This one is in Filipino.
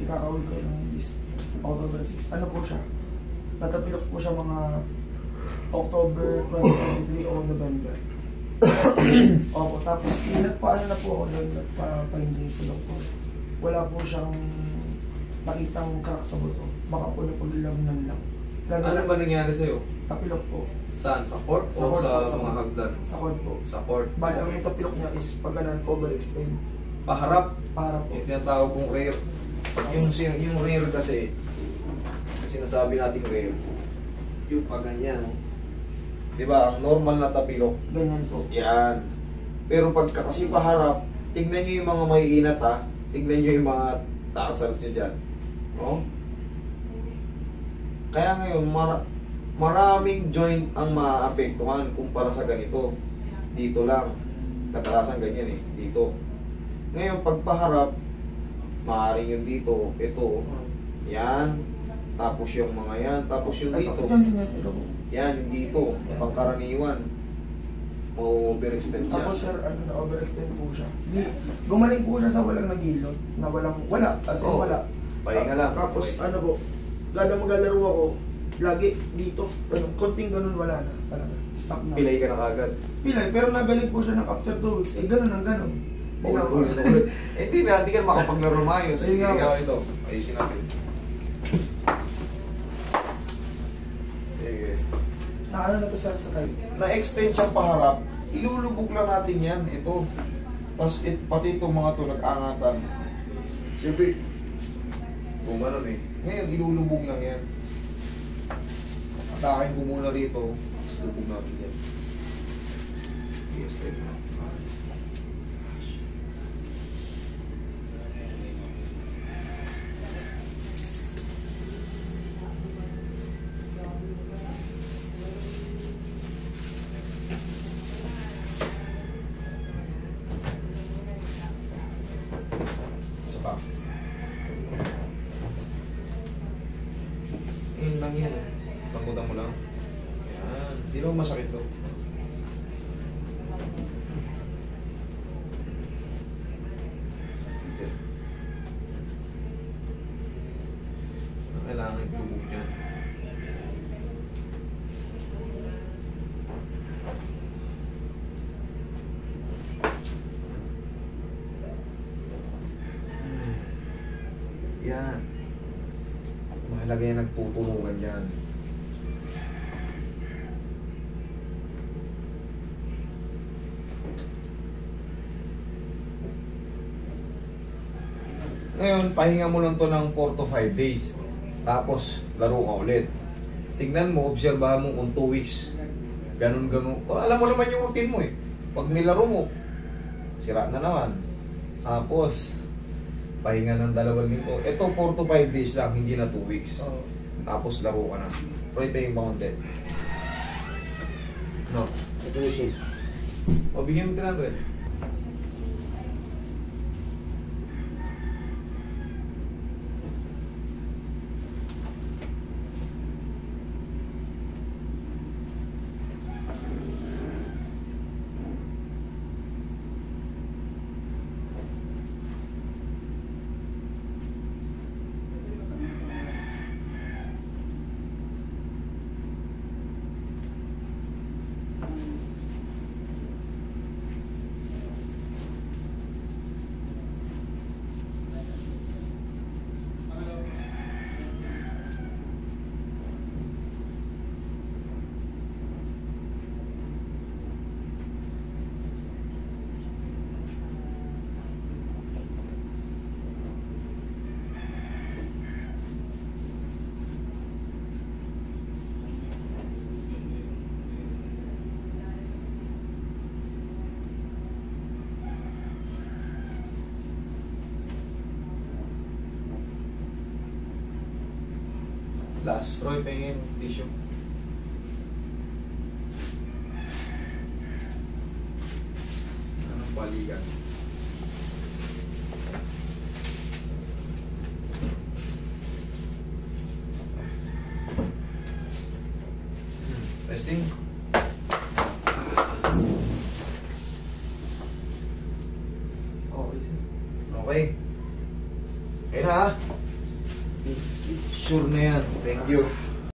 kakawin ko ng this October 6. Ano po siya? Tatapilok po siya mga October 2023 o November. Opo, tapos nagpaano na po ako doon, nagpa-finding sa doktor. Wala po siyang nakitang crack sa buto. Baka po napaglamunan lang. Ano ba nangyari sa'yo? Tapilok po. Saan? Sa court Sa o court sa po, mga hagdan? Sa court po. Sa court. Bali, ang tapilok niya is pag ganun, overextend. Paharap. Para po. Yung tinatawag kong rear. Yung rear kasi, yung sinasabi nating rear, yung pag ganyan. Diba, ang normal na tapilok. Ganyan po. Yan. Pero pagka kasi paharap, tignan nyo yung mga maiinat ha. Tignan nyo yung mga tarsals nyo dyan. No? Kaya ngayon, maraming joint ang maaapektuhan kumpara sa ganito. Dito lang. Katalasan ganyan eh. Dito. Ngayon, pagpaharap, maaaring yung dito, ito, yan, tapos yung mga yan, tapos yung dito. Ito po. Yan, yung dito, pangkaraniwan. Ma-overextend siya. Tapos sir, ano na, overextend po siya. Gumaling po siya sa walang nagilot, na wala, kasi Oo. wala. Pahinga lang. Tapos ano po, gada maglalaro ako, lagi dito, ganun, konting ganun wala na, talaga, stop na. Pilay ka na kagad. Pilay, pero nagaling po siya ng after 2 weeks, ganun ang ganun. Ulit. Hindi na, hindi ka makapaglaro maayos. Ayun nga po. Ito, ayusin natin. Ano na to sir sa tayo? Na-extend siyang paharap, ilulubog lang natin yan, ito. Tapos pati itong mga to nag-angatan. Siyempre, kung ano eh. Ngayon, ilulubog lang yan. Atakin ko muna rito, tapos lubog natin yan. I-extend na. Lang yan. Lambutan mo lang. Yan. Di naman masakit to. Kailangan lumog niya. Yan. Mahalaga yan, nagtutunugan dyan. Ngayon, pahinga mo lang to ng 4 to 5 days. Tapos, laro ka ulit. Tignan mo, obserbahan mo kung 2 weeks. Ganun. Alam mo naman yung routine mo eh. Pag nilaro mo, sira na naman. Tapos, pahinga ng 2 linggo. Ito 4 to 5 days lang, hindi na 2 weeks. Tapos laro ka na. Roy, paying mountain. No. Ito yung shape. O, bigyan mo 300. Last. Roy, pahingin tissue. Anong balikan? Testing. Okay. Okay na ha. Sure na yan. Thank you.